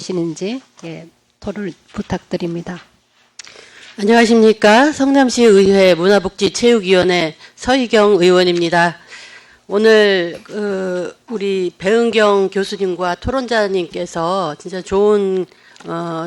시는지 토론 부탁드립니다. 안녕하십니까. 성남시 의회 문화복지체육위원회 서희경 의원입니다. 오늘 우리 배은경 교수님과 토론자님께서 진짜 좋은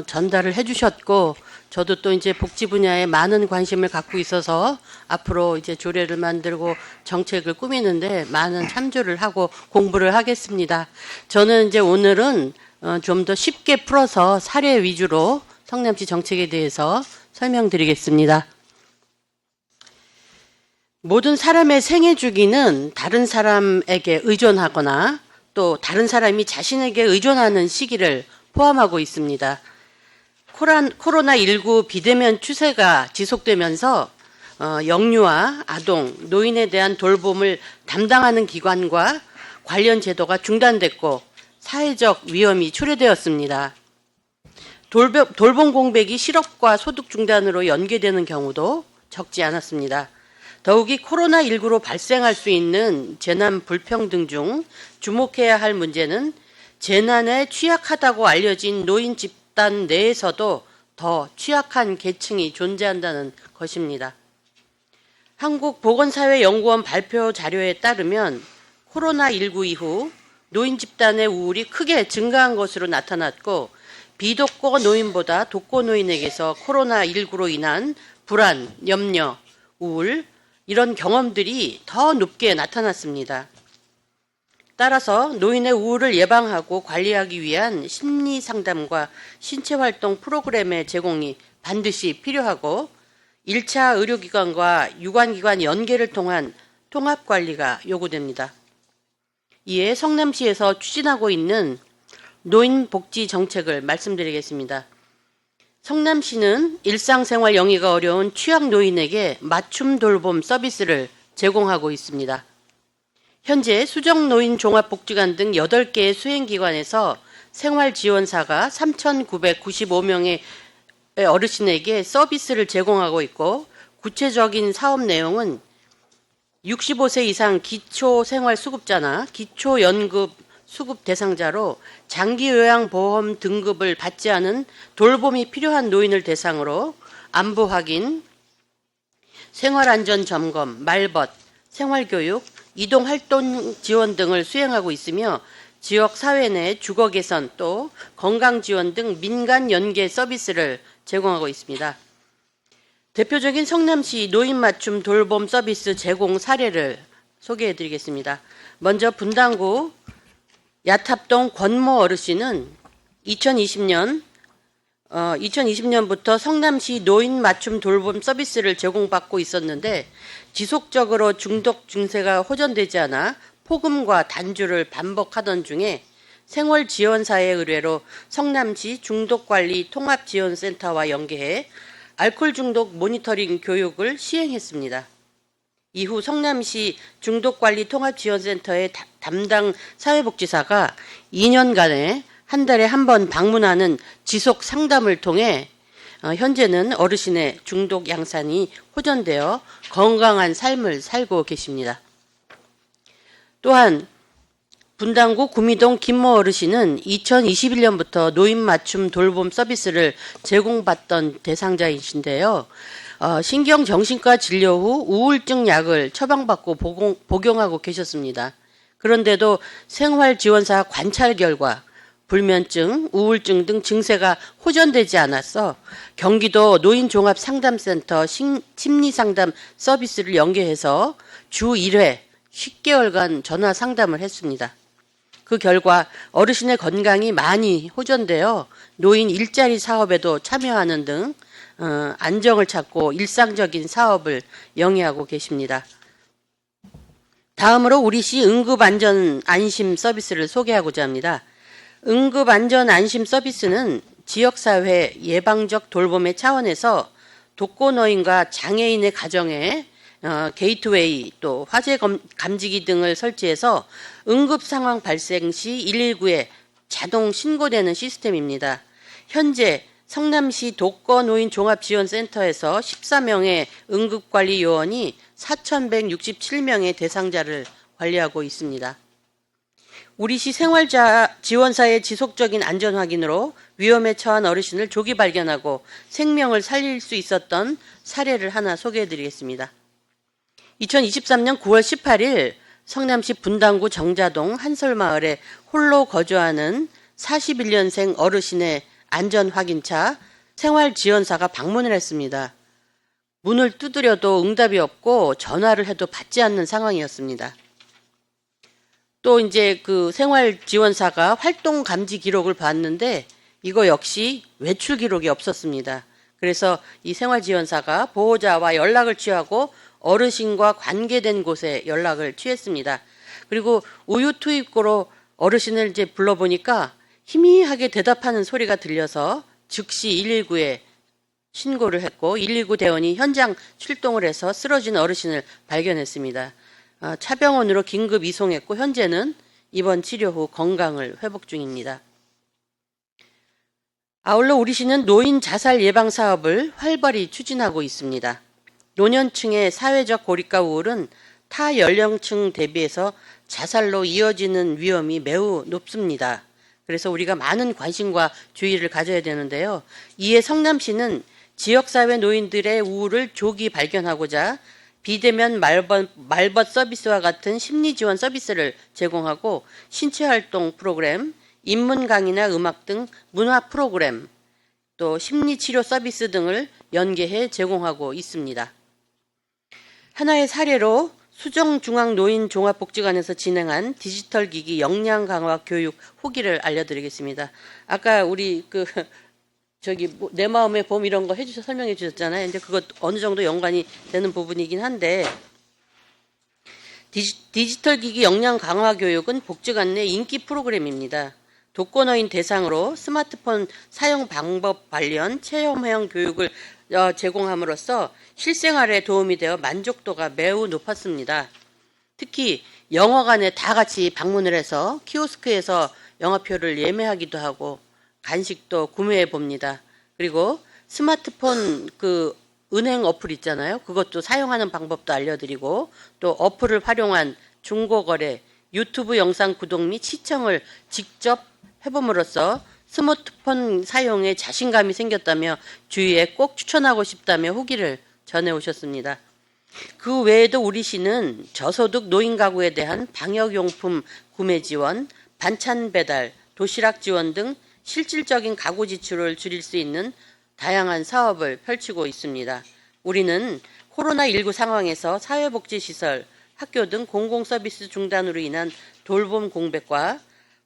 전달을 해주셨고, 저도 또 이제 복지 분야에 많은 관심을 갖고 있어서 앞으로 이제 조례를 만들고 정책을 꾸미는데 많은 참조를 하고 공부를 하겠습니다. 저는 이제 오늘은 좀 더 쉽게 풀어서 사례 위주로 성남시 정책에 대해서 설명드리겠습니다. 모든 사람의 생애 주기는 다른 사람에게 의존하거나 또 다른 사람이 자신에게 의존하는 시기를 포함하고 있습니다. 코로나19 비대면 추세가 지속되면서 영유아, 아동, 노인에 대한 돌봄을 담당하는 기관과 관련 제도가 중단됐고 사회적 위험이 초래되었습니다. 돌봄 공백이 실업과 소득 중단으로 연계되는 경우도 적지 않았습니다. 더욱이 코로나19로 발생할 수 있는 재난 불평등 중 주목해야 할 문제는 재난에 취약하다고 알려진 노인 집단 내에서도 더 취약한 계층이 존재한다는 것입니다. 한국보건사회연구원 발표 자료에 따르면 코로나19 이후 노인 집단의 우울이 크게 증가한 것으로 나타났고, 비독거 노인보다 독거 노인에게서 코로나19로 인한 불안, 염려, 우울, 이런 경험들이 더 높게 나타났습니다. 따라서 노인의 우울을 예방하고 관리하기 위한 심리 상담과 신체 활동 프로그램의 제공이 반드시 필요하고 1차 의료기관과 유관기관 연계를 통한 통합 관리가 요구됩니다. 이에 성남시에서 추진하고 있는 노인 복지 정책을 말씀드리겠습니다. 성남시는 일상생활 영위가 어려운 취약 노인에게 맞춤 돌봄 서비스를 제공하고 있습니다. 현재 수정노인 종합복지관 등 8개의 수행기관에서 생활지원사가 3,995명의 어르신에게 서비스를 제공하고 있고, 구체적인 사업 내용은 65세 이상 기초생활수급자나 기초연금 수급 대상자로 장기요양보험 등급을 받지 않은 돌봄이 필요한 노인을 대상으로 안부 확인, 생활안전점검, 말벗, 생활교육, 이동활동 지원 등을 수행하고 있으며 지역 사회 내 주거 개선 또 건강지원 등 민간 연계 서비스를 제공하고 있습니다. 대표적인 성남시 노인 맞춤 돌봄 서비스 제공 사례를 소개해 드리겠습니다. 먼저 분당구 야탑동 권모 어르신은 2020년부터 성남시 노인 맞춤 돌봄 서비스를 제공받고 있었는데 지속적으로 중독 증세가 호전되지 않아 폭음과 단주를 반복하던 중에 생활지원사의 의뢰로 성남시 중독관리 통합지원센터와 연계해 알코올 중독 모니터링 교육을 시행했습니다. 이후 성남시 중독관리 통합지원센터의 담당 사회복지사가 2년간에 한 달에 한 번 방문하는 지속 상담을 통해 현재는 어르신의 중독 양산이 호전되어 건강한 삶을 살고 계십니다. 또한 분당구 구미동 김모 어르신은 2021년부터 노인 맞춤 돌봄 서비스를 제공받던 대상자이신데요. 신경정신과 진료 후 우울증 약을 처방받고 복용하고 계셨습니다. 그런데도 생활지원사 관찰 결과 불면증, 우울증 등 증세가 호전되지 않아서 경기도 노인종합상담센터 심리상담 서비스를 연계해서 주 1회 10개월간 전화 상담을 했습니다. 그 결과 어르신의 건강이 많이 호전되어 노인 일자리 사업에도 참여하는 등 안정을 찾고 일상적인 사업을 영위하고 계십니다. 다음으로 우리시 응급안전안심 서비스를 소개하고자 합니다. 응급안전안심 서비스는 지역사회 예방적 돌봄의 차원에서 독거노인과 장애인의 가정에 게이트웨이 또 화재 감지기 등을 설치해서 응급 상황 발생 시 119에 자동 신고되는 시스템입니다. 현재 성남시 독거노인 종합지원센터에서 14명의 응급관리 요원이 4,167명의 대상자를 관리하고 있습니다. 우리시 생활지원사의 지속적인 안전 확인으로 위험에 처한 어르신을 조기 발견하고 생명을 살릴 수 있었던 사례를 하나 소개해드리겠습니다. 2023년 9월 18일 성남시 분당구 정자동 한솔마을에 홀로 거주하는 41년생 어르신의 안전 확인차 생활지원사가 방문을 했습니다. 문을 두드려도 응답이 없고 전화를 해도 받지 않는 상황이었습니다. 또 이제 그 생활지원사가 활동 감지 기록을 봤는데 이거 역시 외출 기록이 없었습니다. 그래서 이 생활지원사가 보호자와 연락을 취하고 어르신과 관계된 곳에 연락을 취했습니다. 그리고 우유 투입구로 어르신을 이제 불러보니까 희미하게 대답하는 소리가 들려서 즉시 119에 신고를 했고 119 대원이 현장 출동을 해서 쓰러진 어르신을 발견했습니다. 차병원으로 긴급 이송했고 현재는 입원 치료 후 건강을 회복 중입니다. 아울러 우리시는 노인 자살 예방 사업을 활발히 추진하고 있습니다. 노년층의 사회적 고립과 우울은 타 연령층 대비해서 자살로 이어지는 위험이 매우 높습니다. 그래서 우리가 많은 관심과 주의를 가져야 되는데요. 이에 성남시는 지역사회 노인들의 우울을 조기 발견하고자 비대면 말벗 서비스와 같은 심리지원 서비스를 제공하고 신체활동 프로그램, 인문 강의나 음악 등 문화 프로그램, 또 심리치료 서비스 등을 연계해 제공하고 있습니다. 하나의 사례로 수정중앙노인종합복지관에서 진행한 디지털 기기 역량 강화 교육 후기를 알려드리겠습니다. 아까 우리 내 마음의 봄 이런 거 설명해 주셨잖아요. 근데 그것 어느 정도 연관이 되는 부분이긴 한데 디지털 기기 역량 강화 교육은 복지관 내 인기 프로그램입니다. 독거노인 대상으로 스마트폰 사용 방법 관련 체험형 교육을 제공함으로써 실생활에 도움이 되어 만족도가 매우 높았습니다. 특히 영화관에 다 같이 방문을 해서 키오스크에서 영화표를 예매하기도 하고 간식도 구매해 봅니다. 그리고 스마트폰 은행 어플 있잖아요. 그것도 사용하는 방법도 알려드리고 또 어플을 활용한 중고거래, 유튜브 영상 구독 및 시청을 직접 해봄으로써 스마트폰 사용에 자신감이 생겼다며 주위에 꼭 추천하고 싶다며 후기를 전해오셨습니다. 그 외에도 우리시는 저소득 노인 가구에 대한 방역용품 구매 지원, 반찬 배달, 도시락 지원 등 실질적인 가구 지출을 줄일 수 있는 다양한 사업을 펼치고 있습니다. 우리는 코로나19 상황에서 사회복지시설, 학교 등 공공서비스 중단으로 인한 돌봄 공백과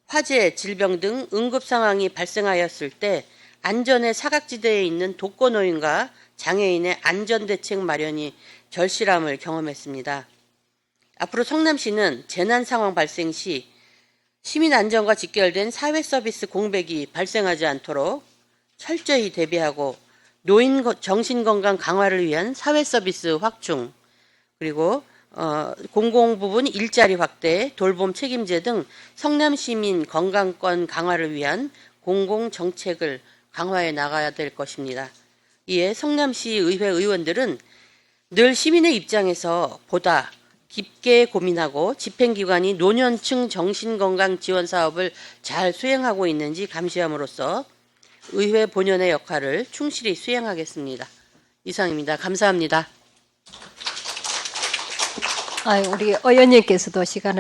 화재, 질병 등 응급 상황이 발생하였을 때 안전의 사각지대에 있는 독거노인과 장애인의 안전대책 마련이 절실함을 경험했습니다. 앞으로 성남시는 재난 상황 발생 시 시민 안전과 직결된 사회 서비스 공백이 발생하지 않도록 철저히 대비하고 노인 정신건강 강화를 위한 사회 서비스 확충, 그리고 공공부문 일자리 확대, 돌봄 책임제 등 성남시민 건강권 강화를 위한 공공정책을 강화해 나가야 될 것입니다. 이에 성남시 의회 의원들은 늘 시민의 입장에서 보다 깊게 고민하고 집행기관이 노년층 정신건강 지원 사업을 잘 수행하고 있는지 감시함으로써 의회 본연의 역할을 충실히 수행하겠습니다. 이상입니다. 감사합니다. 우리 의원님께서도 시간을